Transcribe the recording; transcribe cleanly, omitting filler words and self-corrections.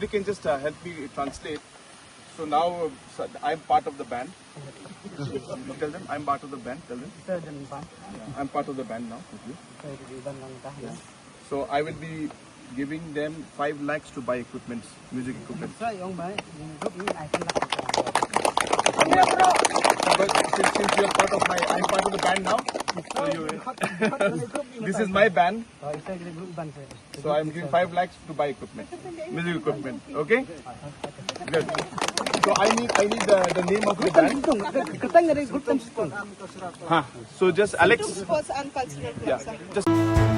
you can just help me translate. So now I'm part of the band. Tell them I'm part of the band. Tell them. I'm part of the band now. So I will be giving them 5 lakhs to buy equipment, music equipment. But since you are part of I'm part of the band now. So this is my band. So I'm giving 5 lakhs to buy equipment, music equipment. Okay? Good. So I need the name of the band. So just Alex. Sports and cultural Yeah. club, sir. Just.